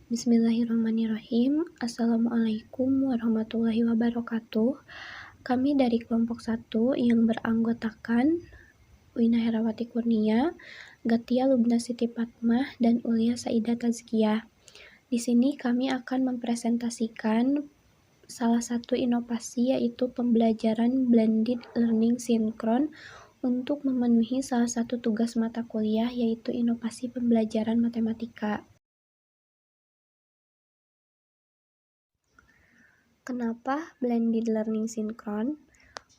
Bismillahirrahmanirrahim. Assalamualaikum warahmatullahi wabarakatuh. Kami dari kelompok 1 yang beranggotakan Wina Herawati Kurnia, Gatia Lubna Siti Fatmah, dan Ulia Saida Tazkiyah. Di sini kami akan mempresentasikan salah satu inovasi, yaitu pembelajaran blended learning sinkron untuk memenuhi salah satu tugas mata kuliah, yaitu inovasi pembelajaran matematika. Kenapa blended learning sinkron?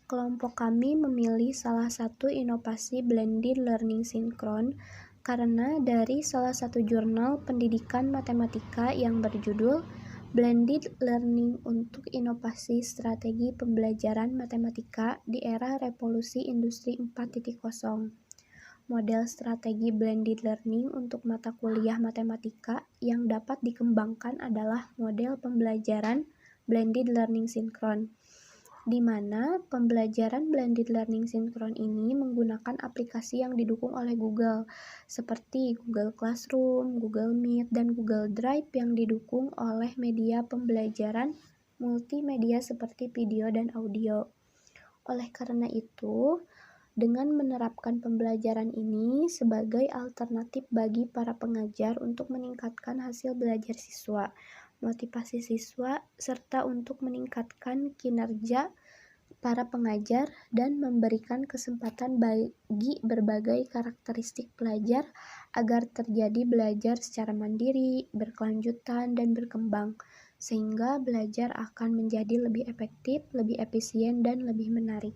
Kelompok kami memilih salah satu inovasi blended learning sinkron karena dari salah satu jurnal pendidikan matematika yang berjudul Blended Learning untuk Inovasi Strategi Pembelajaran Matematika di Era Revolusi Industri 4.0. Model strategi blended learning untuk mata kuliah matematika yang dapat dikembangkan adalah model pembelajaran blended learning sinkron, di mana pembelajaran blended learning sinkron ini menggunakan aplikasi yang didukung oleh Google, seperti Google Classroom, Google Meet, dan Google Drive yang didukung oleh media pembelajaran multimedia seperti video dan audio. Oleh karena itu, dengan menerapkan pembelajaran ini sebagai alternatif bagi para pengajar untuk meningkatkan hasil belajar siswa, motivasi siswa, serta untuk meningkatkan kinerja para pengajar dan memberikan kesempatan bagi berbagai karakteristik pelajar agar terjadi belajar secara mandiri, berkelanjutan, dan berkembang, sehingga belajar akan menjadi lebih efektif, lebih efisien, dan lebih menarik.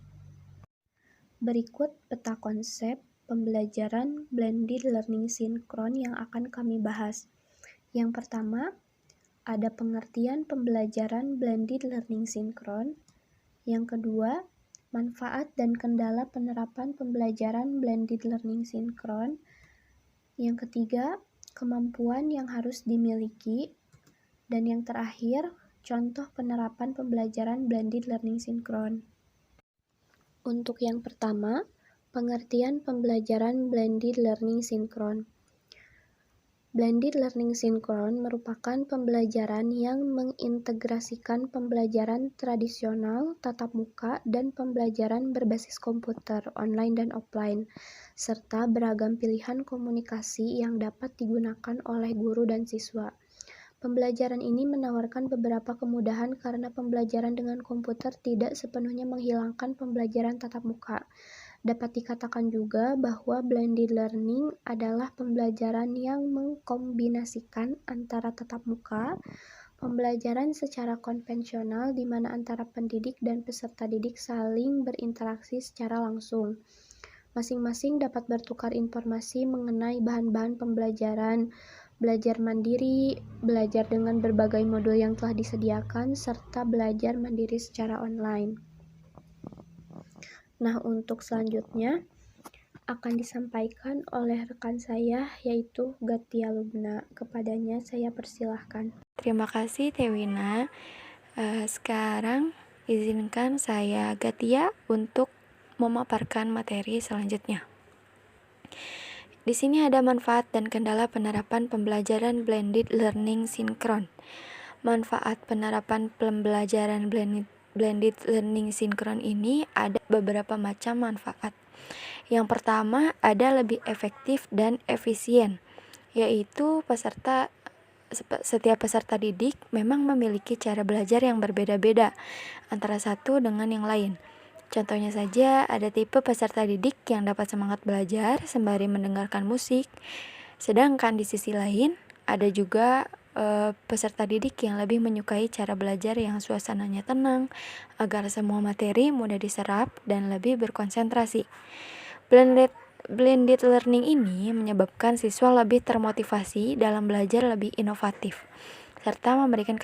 Berikut peta konsep pembelajaran blended learning sinkron yang akan kami bahas. Yang pertama, ada pengertian pembelajaran blended learning sinkron. Yang kedua, manfaat dan kendala penerapan pembelajaran blended learning sinkron. Yang ketiga, kemampuan yang harus dimiliki. Dan yang terakhir, contoh penerapan pembelajaran blended learning sinkron. Untuk yang pertama, pengertian pembelajaran blended learning sinkron. Blended learning sinkron merupakan pembelajaran yang mengintegrasikan pembelajaran tradisional, tatap muka, dan pembelajaran berbasis komputer, online dan offline, serta beragam pilihan komunikasi yang dapat digunakan oleh guru dan siswa. Pembelajaran ini menawarkan beberapa kemudahan karena pembelajaran dengan komputer tidak sepenuhnya menghilangkan pembelajaran tatap muka. Dapat dikatakan juga bahwa blended learning adalah pembelajaran yang mengkombinasikan antara tatap muka, pembelajaran secara konvensional di mana antara pendidik dan peserta didik saling berinteraksi secara langsung. Masing-masing dapat bertukar informasi mengenai bahan-bahan pembelajaran, belajar mandiri, belajar dengan berbagai modul yang telah disediakan, serta belajar mandiri secara online. Nah, untuk selanjutnya akan disampaikan oleh rekan saya, yaitu Gatia Lubna. Kepadanya saya persilahkan. Terima kasih Tewina. Sekarang izinkan saya Gatia untuk memaparkan materi selanjutnya. Di sini ada manfaat dan kendala penerapan pembelajaran blended learning sinkron. Manfaat penerapan pembelajaran blended learning sinkron ini ada beberapa macam manfaat. Yang pertama, ada lebih efektif dan efisien, yaitu setiap peserta didik memang memiliki cara belajar yang berbeda-beda antara satu dengan yang lain. Contohnya saja, ada tipe peserta didik yang dapat semangat belajar sembari mendengarkan musik, sedangkan di sisi lain ada juga peserta didik yang lebih menyukai cara belajar yang suasananya tenang agar semua materi mudah diserap dan lebih berkonsentrasi. Blended learning ini menyebabkan siswa lebih termotivasi dalam belajar lebih inovatif, serta memberikan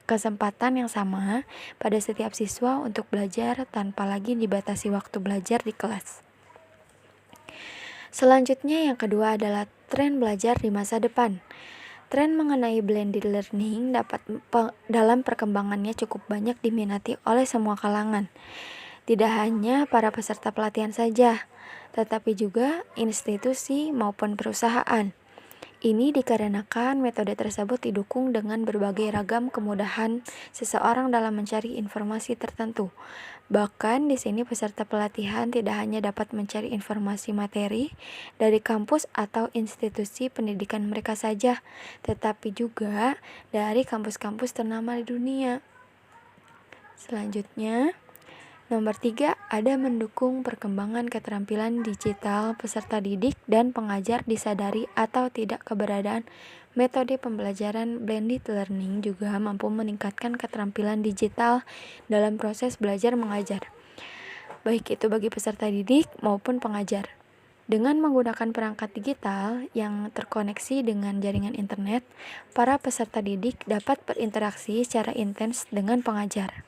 kesempatan yang sama pada setiap siswa untuk belajar tanpa lagi dibatasi waktu belajar di kelas. Selanjutnya yang kedua adalah tren belajar di masa depan. Tren mengenai blended learning dalam perkembangannya cukup banyak diminati oleh semua kalangan. Tidak hanya para peserta pelatihan saja, tetapi juga institusi maupun perusahaan. Ini dikarenakan metode tersebut didukung dengan berbagai ragam kemudahan seseorang dalam mencari informasi tertentu. Bahkan di sini peserta pelatihan tidak hanya dapat mencari informasi materi dari kampus atau institusi pendidikan mereka saja, tetapi juga dari kampus-kampus ternama di dunia. Selanjutnya, nomor 3, ada mendukung perkembangan keterampilan digital peserta didik dan pengajar. Disadari atau tidak keberadaan metode pembelajaran blended learning juga mampu meningkatkan keterampilan digital dalam proses belajar mengajar, baik itu bagi peserta didik maupun pengajar. Dengan menggunakan perangkat digital yang terkoneksi dengan jaringan internet, para peserta didik dapat berinteraksi secara intens dengan pengajar.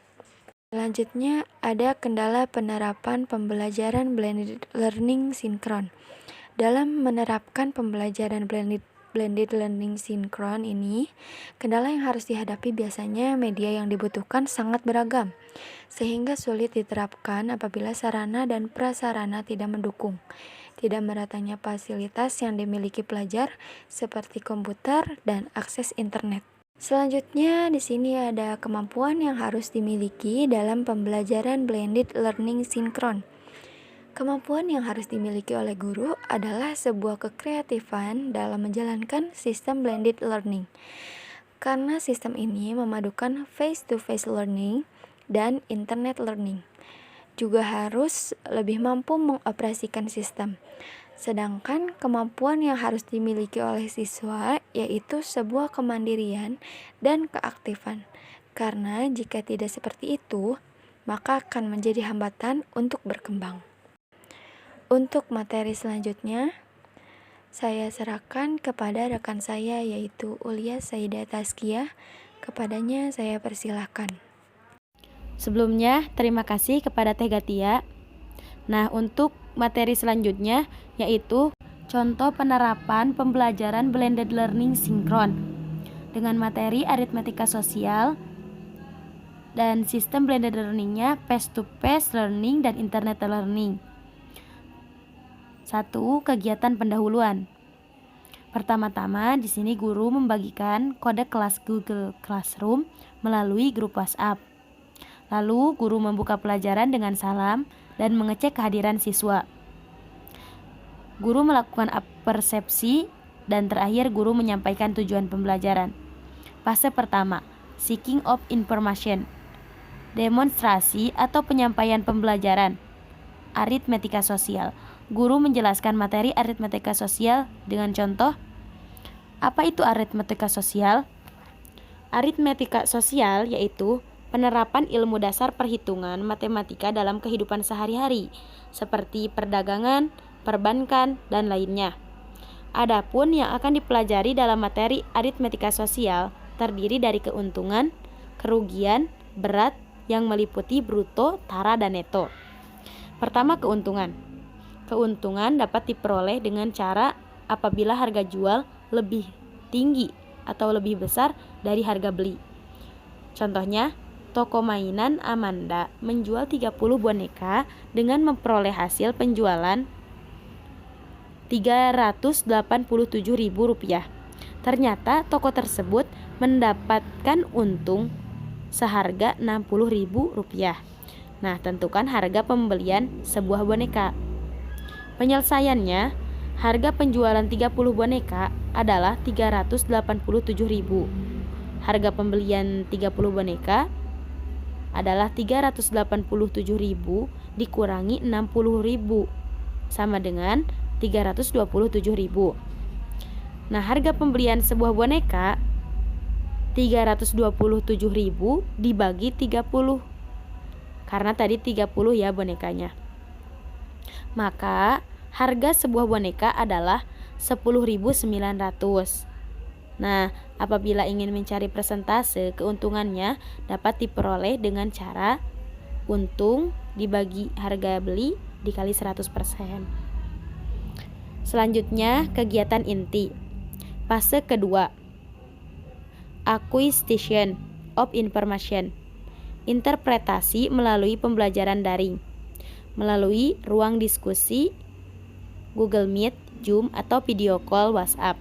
Selanjutnya, ada kendala penerapan pembelajaran blended learning sinkron. Dalam menerapkan pembelajaran blended learning sinkron ini, kendala yang harus dihadapi biasanya media yang dibutuhkan sangat beragam, sehingga sulit diterapkan apabila sarana dan prasarana tidak mendukung. Tidak meratanya fasilitas yang dimiliki pelajar seperti komputer dan akses internet. Selanjutnya, di sini ada kemampuan yang harus dimiliki dalam pembelajaran blended learning sinkron. Kemampuan yang harus dimiliki oleh guru adalah sebuah kekreatifan dalam menjalankan sistem blended learning. Karena sistem ini memadukan face-to-face learning dan internet learning. Juga harus lebih mampu mengoperasikan sistem. Sedangkan kemampuan yang harus dimiliki oleh siswa yaitu sebuah kemandirian dan keaktifan. Karena jika tidak seperti itu, maka akan menjadi hambatan untuk berkembang. Untuk materi selanjutnya, saya serahkan kepada rekan saya yaitu Ulia Saida Taskia. Kepadanya saya persilahkan. Sebelumnya, terima kasih kepada Teh Gatia. Nah, untuk materi selanjutnya yaitu contoh penerapan pembelajaran blended learning sinkron dengan materi aritmetika sosial dan sistem blended learningnya face-to-face learning dan internet learning. 1. Kegiatan pendahuluan. Pertama-tama di sini guru membagikan kode kelas Google Classroom melalui grup WhatsApp. Lalu guru membuka pelajaran dengan salam dan mengecek kehadiran siswa. Guru melakukan persepsi dan terakhir guru menyampaikan tujuan pembelajaran. Fase pertama, seeking of information. Demonstrasi atau penyampaian pembelajaran. Aritmetika sosial. Guru menjelaskan materi aritmetika sosial dengan contoh. Apa itu aritmetika sosial? Aritmetika sosial yaitu penerapan ilmu dasar perhitungan matematika dalam kehidupan sehari-hari, seperti perdagangan, perbankan, dan lainnya. Adapun yang akan dipelajari dalam materi aritmetika sosial terdiri dari keuntungan, kerugian, berat yang meliputi bruto, tara, dan neto. Pertama, keuntungan. Keuntungan dapat diperoleh dengan cara apabila harga jual lebih tinggi atau lebih besar dari harga beli. Contohnya, toko mainan Amanda menjual 30 boneka dengan memperoleh hasil penjualan Rp387.000. Ternyata toko tersebut mendapatkan untung seharga Rp60.000. Nah, tentukan harga pembelian sebuah boneka. Penyelesaiannya, harga penjualan 30 boneka adalah Rp387.000. Harga pembelian 30 boneka adalah Rp387.000 dikurangi Rp60.000 sama dengan Rp327.000. Nah, harga pembelian sebuah boneka Rp327.000 dibagi 30. Karena tadi 30 ya bonekanya. Maka harga sebuah boneka adalah Rp10.900. Nah, apabila ingin mencari persentase keuntungannya dapat diperoleh dengan cara untung dibagi harga beli dikali 100%. Selanjutnya, kegiatan inti. Fase kedua, acquisition of information. Interpretasi melalui pembelajaran daring melalui ruang diskusi Google Meet, Zoom, atau video call WhatsApp.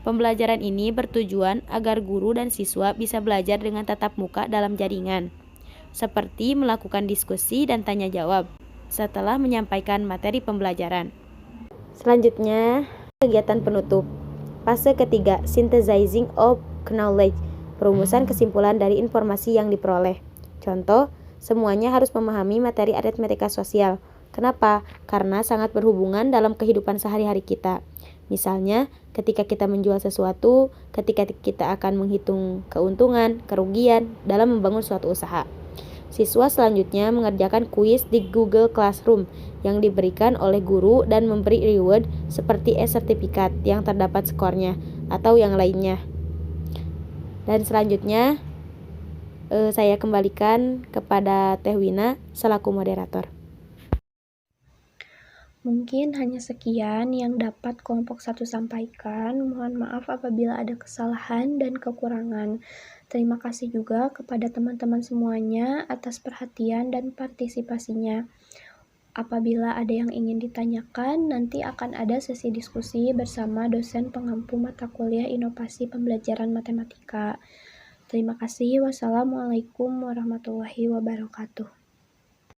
Pembelajaran ini bertujuan agar guru dan siswa bisa belajar dengan tatap muka dalam jaringan, seperti melakukan diskusi dan tanya jawab setelah menyampaikan materi pembelajaran. Selanjutnya, kegiatan penutup. Fase ketiga, synthesizing of knowledge, perumusan kesimpulan dari informasi yang diperoleh. Contoh, semuanya harus memahami materi aritmatika sosial. Kenapa? Karena sangat berhubungan dalam kehidupan sehari-hari kita. Misalnya, ketika kita menjual sesuatu, ketika kita akan menghitung keuntungan, kerugian dalam membangun suatu usaha. Siswa selanjutnya mengerjakan kuis di Google Classroom yang diberikan oleh guru dan memberi reward seperti e-sertifikat yang terdapat skornya atau yang lainnya. Dan selanjutnya saya kembalikan kepada Teh Wina selaku moderator. Mungkin hanya sekian yang dapat kelompok 1 sampaikan. Mohon maaf apabila ada kesalahan dan kekurangan. Terima kasih juga kepada teman-teman semuanya atas perhatian dan partisipasinya. Apabila ada yang ingin ditanyakan, nanti akan ada sesi diskusi bersama dosen pengampu mata kuliah Inovasi Pembelajaran Matematika. Terima kasih. Wassalamualaikum warahmatullahi wabarakatuh.